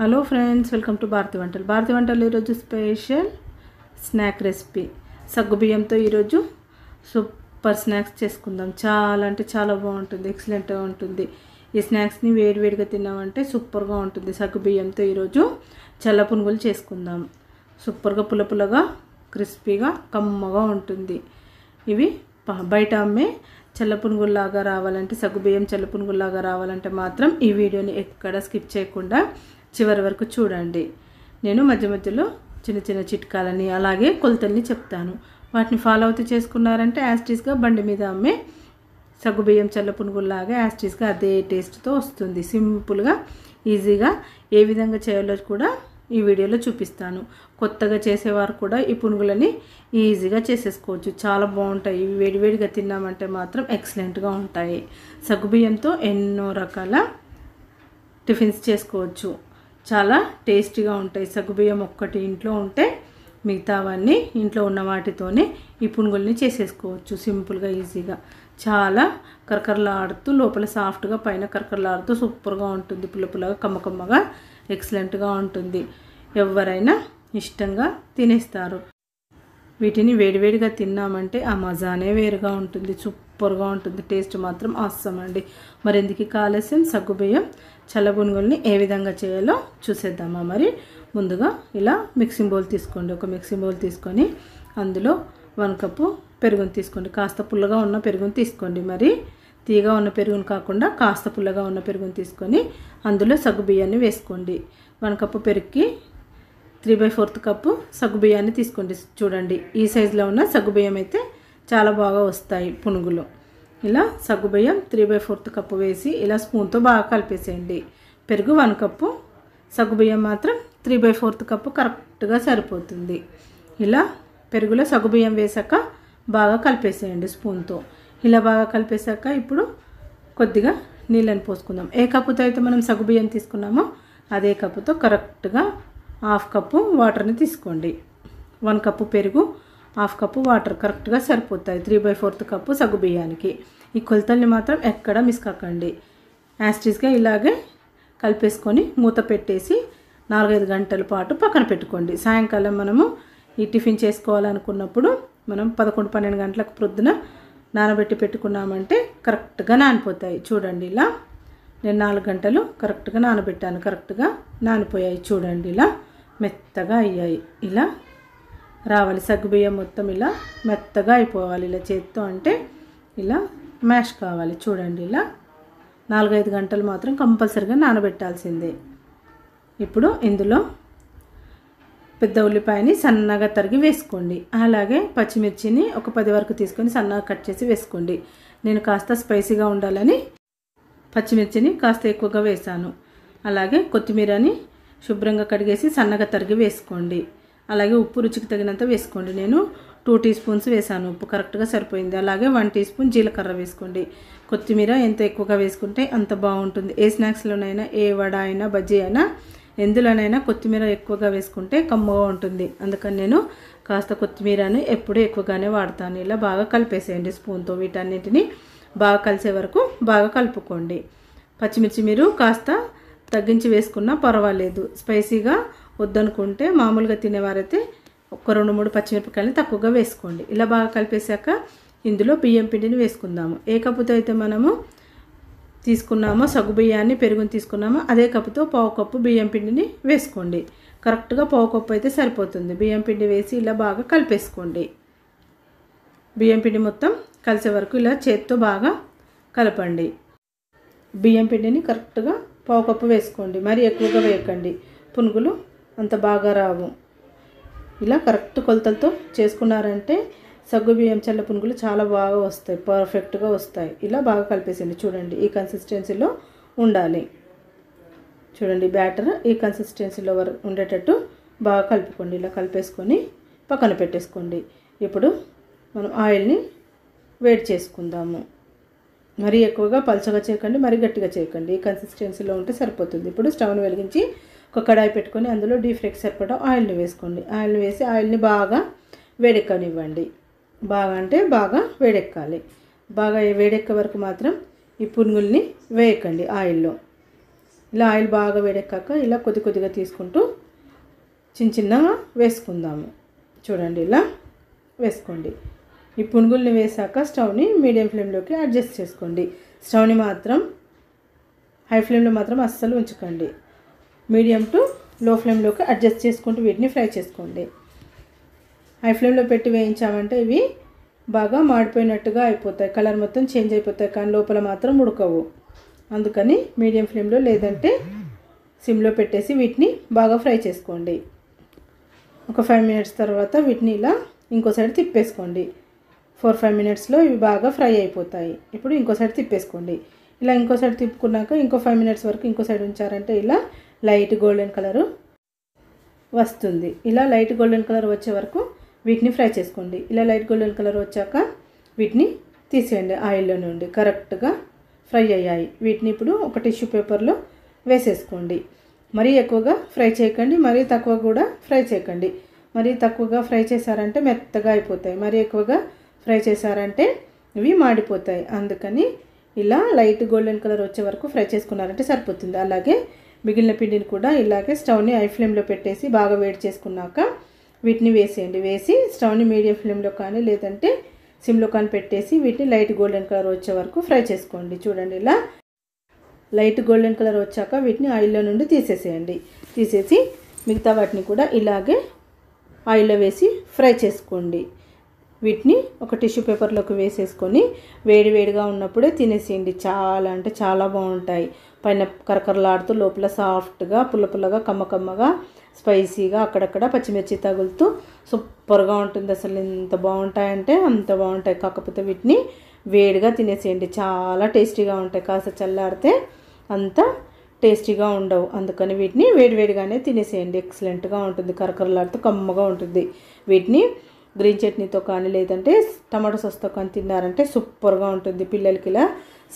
Hello friends, welcome to Bharati వంటలు. భారతి వంటలు ఈరోజు స్పెషల్ స్నాక్ రెసిపీ సగ్గుబియ్యంతో ఈరోజు సూపర్ స్నాక్స్ చేసుకుందాం. చాలా అంటే చాలా బాగుంటుంది, ఎక్సలెంట్గా ఉంటుంది. ఈ స్నాక్స్ని వేడివేడిగా తిన్నామంటే సూపర్గా ఉంటుంది. సగ్గుబియ్యంతో ఈరోజు చల్ల పునుగులు చేసుకుందాం. సూపర్గా పుల్లపుల్లగా క్రిస్పీగా కమ్మగా ఉంటుంది. ఇవి బయట అమ్మే చల్ల పునుగుల్లాగా రావాలంటే, సగ్గుబియ్యం చల్ల పునుగుల్లాగా రావాలంటే మాత్రం ఈ వీడియోని ఎక్కడ స్కిప్ చేయకుండా చివరి వరకు చూడండి. నేను మధ్య మధ్యలో చిన్న చిన్న చిట్కాలని అలాగే కొలతల్ని చెప్తాను. వాటిని ఫాలో అవుతూ చేసుకున్నారంటే యాస్టీస్గా బండి మీద అమ్మే సగ్గుబియ్యం చల్ల పునుగుల్లాగా యాస్టీస్గా అదే టేస్ట్తో వస్తుంది. సింపుల్గా ఈజీగా ఏ విధంగా చేయాలో కూడా ఈ వీడియోలో చూపిస్తాను. కొత్తగా చేసేవారు కూడా ఈ పునుగులని ఈజీగా చేసేసుకోవచ్చు. చాలా బాగుంటాయి. ఇవి వేడివేడిగా తిన్నామంటే మాత్రం ఎక్సలెంట్గా ఉంటాయి. సగ్గుబియ్యంతో ఎన్నో రకాల టిఫిన్స్ చేసుకోవచ్చు. చాలా టేస్టీగా ఉంటాయి. సగ్గుబియ్యం ఒక్కటి ఇంట్లో ఉంటే మిగతావన్నీ ఇంట్లో ఉన్న వాటితోనే ఈ పునుగుల్ని చేసేసుకోవచ్చు. సింపుల్గా ఈజీగా చాలా కరకరలాడుతూ లోపల సాఫ్ట్గా పైన కరకరలాడుతూ సూపర్గా ఉంటుంది. పుల్లపుల్లగా కమ్మకమ్మగా ఎక్సలెంట్గా ఉంటుంది. ఎవరైనా ఇష్టంగా తినేస్తారు. వీటిని వేడివేడిగా తిన్నామంటే ఆ మజానే వేరుగా ఉంటుంది. సూపర్గా ఉంటుంది. టేస్ట్ మాత్రం ఆసమ్ అండి. మరెందుకు కాలస్యం, సగ్గుబియ్యం చల్ల పునుగుల్ని ఏ విధంగా చేయాలో చూసేద్దామా. మరి ముందుగా ఇలా మిక్సింగ్ బౌల్ తీసుకోండి. ఒక మిక్సింగ్ బౌల్ తీసుకొని అందులో 1 కప్పు పెరుగుని తీసుకోండి. కాస్త పుల్లగా ఉన్న పెరుగుని తీసుకోండి. మరి తీగా ఉన్న పెరుగుని కాకుండా కాస్త పుల్లగా ఉన్న పెరుగుని తీసుకొని అందులో సగ్గుబియ్యాన్ని వేసుకోండి. 1 కప్పు పెరుగుకి 3/4 కప్పు సగ్గుబియ్యాన్ని తీసుకోండి. చూడండి, ఈ సైజులో ఉన్న సగ్గుబియ్యం అయితే చాలా బాగా వస్తాయి పునుగులు. ఇలా సగ్గుబియ్యం 3/4 కప్పు వేసి ఇలా స్పూన్తో బాగా కలిపేసేయండి. పెరుగు 1 కప్పు, సగ్గుబియ్యం మాత్రం 3/4 కప్పు కరెక్ట్గా సరిపోతుంది. ఇలా పెరుగులో సగ్గుబియ్యం వేసాక బాగా కలిపేసేయండి స్పూన్తో. ఇలా బాగా కలిపేసాక ఇప్పుడు కొద్దిగా నీళ్ళని పోసుకుందాం. ఏ కప్పుతో అయితే మనం సగ్గుబియ్యం తీసుకున్నామో అదే కప్పుతో కరెక్ట్గా 1/2 కప్పు వాటర్ని తీసుకోండి. 1 కప్పు పెరుగు, 1/2 కప్పు వాటర్ కరెక్ట్గా సరిపోతాయి 3/4 కప్పు సగ్గుబియ్యానికి. ఈ కొలతల్ని మాత్రం ఎక్కడ మిస్ కాకండి. యాస్టీస్గా ఇలాగే కలిపేసుకొని మూత పెట్టేసి 4-5 గంటల పాటు పక్కన పెట్టుకోండి. సాయంకాలం మనము ఈ టిఫిన్ చేసుకోవాలనుకున్నప్పుడు మనం 11-12 గంటలకు ప్రొద్దున నానబెట్టి పెట్టుకున్నామంటే కరెక్ట్గా నానిపోతాయి. చూడండి, ఇలా నేను 4 గంటలు కరెక్ట్గా నానబెట్టాను. కరెక్ట్గా నానిపోయాయి. చూడండి, ఇలా మెత్తగా అయ్యాయి. ఇలా రావాలి సగ్గుబియ్యం మొత్తం ఇలా మెత్తగా అయిపోవాలి. ఇలా చేత్తో అంటే ఇలా మ్యాష్ కావాలి. చూడండి, ఇలా 4-5 గంటలు మాత్రం కంపల్సరీగా నానబెట్టాల్సిందే. ఇప్పుడు ఇందులో పెద్ద ఉల్లిపాయని సన్నగా తరిగి వేసుకోండి. అలాగే పచ్చిమిర్చిని ఒక 10 వరకు తీసుకొని సన్నగా కట్ చేసి వేసుకోండి. నేను కాస్త స్పైసీగా ఉండాలని పచ్చిమిర్చిని కాస్త ఎక్కువగా వేసాను. అలాగే కొత్తిమీరని శుభ్రంగా కడిగేసి సన్నగా తరిగి వేసుకోండి. అలాగే ఉప్పు రుచికి తగినంత వేసుకోండి. నేను 2 టీ స్పూన్స్ వేసాను. ఉప్పు కరెక్ట్గా సరిపోయింది. అలాగే 1 టీ స్పూన్ జీలకర్ర వేసుకోండి. కొత్తిమీర ఎంత ఎక్కువగా వేసుకుంటే అంత బాగుంటుంది. ఏ స్నాక్స్లోనైనా, ఏ వడ అయినా, బజ్జీ అయినా, ఎందులోనైనా కొత్తిమీర ఎక్కువగా వేసుకుంటే కమ్మగా ఉంటుంది. అందుకని నేను కాస్త కొత్తిమీరని ఎప్పుడూ ఎక్కువగానే వాడతాను. ఇలా బాగా కలిపేసేయండి స్పూన్తో. వీటన్నిటిని బాగా కలిసే వరకు బాగా కలుపుకోండి. పచ్చిమిర్చి మీరు కాస్త తగ్గించి వేసుకున్నా పర్వాలేదు. స్పైసీగా వద్దనుకుంటే మామూలుగా తినేవారైతే ఒక 2-3 పచ్చిమిరపకాయలని తక్కువగా వేసుకోండి. ఇలా బాగా కలిపేశాక ఇందులో బియ్యం పిండిని వేసుకుందాము. ఏ కప్పుతో అయితే మనము తీసుకున్నామో సగ్గుబియ్యాన్ని, పెరుగుని తీసుకున్నామో అదే కప్పుతో 1/4 కప్పు బియ్యం పిండిని వేసుకోండి. కరెక్ట్గా 1/4 కప్పు అయితే సరిపోతుంది. బియ్యం పిండి వేసి ఇలా బాగా కలిపేసుకోండి. బియ్యం పిండి మొత్తం కలిసే వరకు ఇలా చేత్తో బాగా కలపండి. బియ్యం పిండిని కరెక్ట్గా 1/4 కప్పు వేసుకోండి. మరి ఎక్కువగా వేయకండి, పునుగులు అంత బాగా రావు. ఇలా కరెక్ట్ కొలతలతో చేసుకున్నారంటే సగ్గుబియ్యం చల్ల పునుగులు చాలా బాగా వస్తాయి, పర్ఫెక్ట్గా వస్తాయి. ఇలా బాగా కలిపేసేయండి. చూడండి, ఈ కన్సిస్టెన్సీలో ఉండాలి. చూడండి, బ్యాటర్ ఈ కన్సిస్టెన్సీలో ఉండేటట్టు బాగా కలుపుకోండి. ఇలా కలిపేసుకొని పక్కన పెట్టేసుకోండి. ఇప్పుడు మనం ఆయిల్ని వేడి చేసుకుందాము. మరీ ఎక్కువగా పలచగా చేయకండి, మరీ గట్టిగా చేయకండి. ఈ కన్సిస్టెన్సీలో ఉంటే సరిపోతుంది. ఇప్పుడు స్టవ్ని వెలిగించి ఒక కడాయి పెట్టుకొని అందులో డీప్ ఫ్రైకి సరిపడా ఆయిల్ని వేసుకోండి. ఆయిల్ని వేసి ఆయిల్ని బాగా వేడెక్కనివ్వండి. బాగా అంటే బాగా వేడెక్కాలి. బాగా వేడెక్కే వరకు మాత్రం ఈ పునుగుల్ని వేయకండి ఆయిల్లో. ఇలా ఆయిల్ బాగా వేడెక్కాక ఇలా కొద్ది కొద్దిగా తీసుకుంటూ చిన్న చిన్నగా వేసుకుందాము. చూడండి ఇలా వేసుకోండి. ఈ పునుగుల్ని వేసాక స్టవ్ని మీడియం ఫ్లేమ్లోకి అడ్జస్ట్ చేసుకోండి. స్టవ్ని మాత్రం హై ఫ్లేమ్లో మాత్రం అస్సలు ఉంచకండి. మీడియం టు లో ఫ్లేమ్లోకి అడ్జస్ట్ చేసుకుంటూ వీటిని ఫ్రై చేసుకోండి. హై ఫ్లేమ్లో పెట్టి వేయించామంటే ఇవి బాగా మాడిపోయినట్టుగా అయిపోతాయి, కలర్ మొత్తం చేంజ్ అయిపోతాయి, కానీ లోపల మాత్రం ఉడకవు. అందుకని మీడియం ఫ్లేమ్లో లేదంటే సిమ్లో పెట్టేసి వీటిని బాగా ఫ్రై చేసుకోండి. ఒక 5 మినిట్స్ తర్వాత వీటిని ఇలా ఇంకో సైడ్ తిప్పేసుకోండి. 4-5 మినిట్స్లో ఇవి బాగా ఫ్రై అయిపోతాయి. ఇప్పుడు ఇంకో సైడ్ తిప్పేసుకోండి. ఇలా ఇంకో సైడ్ తిప్పుకున్నాక ఇంకో 5 మినిట్స్ వరకు ఇంకో సైడ్ ఉంచారంటే ఇలా లైట్ గోల్డెన్ కలరు వస్తుంది. ఇలా లైట్ గోల్డెన్ కలర్ వచ్చే వరకు వీటిని ఫ్రై చేసుకోండి. ఇలా లైట్ గోల్డెన్ కలర్ వచ్చాక వీటిని తీసేయండి ఆయిల్లో నుండి. కరెక్ట్గా ఫ్రై అయ్యాయి. వీటిని ఇప్పుడు ఒక టిష్యూ పేపర్లో వేసేసుకోండి. మరీ ఎక్కువగా ఫ్రై చేయకండి, మరీ తక్కువ కూడా ఫ్రై చేయకండి. మరీ తక్కువగా ఫ్రై చేశారంటే మెత్తగా అయిపోతాయి, మరీ ఎక్కువగా ఫ్రై చేశారంటే ఇవి మాడిపోతాయి. అందుకని ఇలా లైట్ గోల్డెన్ కలర్ వచ్చే వరకు ఫ్రై చేసుకున్నారంటే సరిపోతుంది. అలాగే మిగిలిన పిండిని కూడా ఇలాగే స్టవ్ని హై ఫ్లేమ్లో పెట్టేసి బాగా వేడి చేసుకున్నాక వీటిని వేసేయండి. వేసి స్టవ్ని మీడియం ఫ్లేమ్లో కానీ లేదంటే సిమ్లో కానీ పెట్టేసి వీటిని లైట్ గోల్డెన్ కలర్ వచ్చే వరకు ఫ్రై చేసుకోండి. చూడండి ఇలా లైట్ గోల్డెన్ కలర్ వచ్చాక వీటిని ఆయిల్లో నుండి తీసేసేయండి. తీసేసి మిగతా వాటిని కూడా ఇలాగే ఆయిల్లో వేసి ఫ్రై చేసుకోండి. వీటిని ఒక టిష్యూ పేపర్లోకి వేసేసుకొని వేడివేడిగా ఉన్నప్పుడే తినేసేయండి. చాలా అంటే చాలా బాగుంటాయి. పైన కరకరలాడుతూ లోపల సాఫ్ట్గా పుల్లపుల్లగా కమ్మకమ్మగా స్పైసీగా అక్కడక్కడ పచ్చిమిర్చి తగులుతూ సూపర్గా ఉంటుంది. అసలు ఎంత బాగుంటాయంటే అంత బాగుంటాయి. కాకపోతే వీటిని వేడిగా తినేసేయండి. చాలా టేస్టీగా ఉంటాయి. కాస్త చల్లారితే అంత టేస్టీగా ఉండవు. అందుకని వీటిని వేడివేడిగానే తినేసేయండి. ఎక్సలెంట్గా ఉంటుంది, కరకరలాడుతూ కమ్మగా ఉంటుంది. వీటిని గ్రీన్ చట్నీతో కానీ లేదంటే టమాటో సాస్తో కానీ తిన్నారంటే సూపర్గా ఉంటుంది. పిల్లలకి ఇలా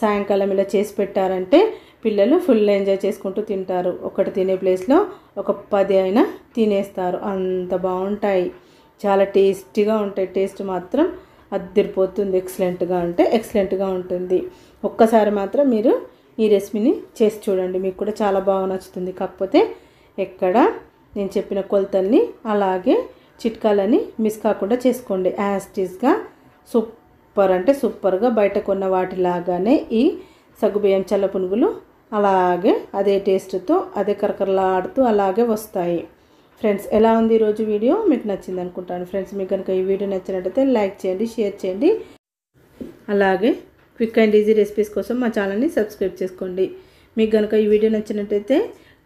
సాయంకాలం ఇలా చేసి పెట్టారంటే పిల్లలు ఫుల్ ఎంజాయ్ చేసుకుంటూ తింటారు. ఒకటి తినే ప్లేస్లో ఒక 10 అయినా తినేస్తారు. అంత బాగుంటాయి, చాలా టేస్టీగా ఉంటాయి. టేస్ట్ మాత్రం అద్దరిపోతుంది. ఎక్సలెంట్గా అంటే ఎక్సలెంట్గా ఉంటుంది. ఒక్కసారి మాత్రం మీరు ఈ రెసిపీని చేసి చూడండి, మీకు కూడా చాలా బాగా నచ్చుతుంది. కాకపోతే ఎక్కడ నేను చెప్పిన కొలతల్ని అలాగే చిట్కాలని మిస్ కాకుండా చేసుకోండి. యాస్టీస్గా సూపర్ అంటే సూపర్గా బయట కొన్న వాటిలాగానే ఈ సగ్గుబియ్యం చల్ల పునుగులు అలాగే అదే టేస్ట్తో అదే కరకరలాడుతూ అలాగే వస్తాయి. ఫ్రెండ్స్, ఎలా ఉంది ఈరోజు వీడియో? మీకు నచ్చింది అనుకుంటాను. ఫ్రెండ్స్, మీకు కనుక ఈ వీడియో నచ్చినట్టయితే లైక్ చేయండి, షేర్ చేయండి. అలాగే క్విక్ అండ్ ఈజీ రెసిపీస్ కోసం మా ఛానల్ని సబ్స్క్రైబ్ చేసుకోండి. మీకు కనుక ఈ వీడియో నచ్చినట్టయితే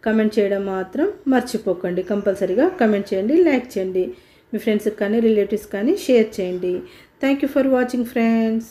కమెంట్ చేయడం మాత్రం మర్చిపోకండి. కంపల్సరీగా కమెంట్ చేయండి, లైక్ చేయండి. మీ ఫ్రెండ్స్కి కానీ రిలేటివ్స్ కానీ షేర్ చేయండి. Thank you for watching friends.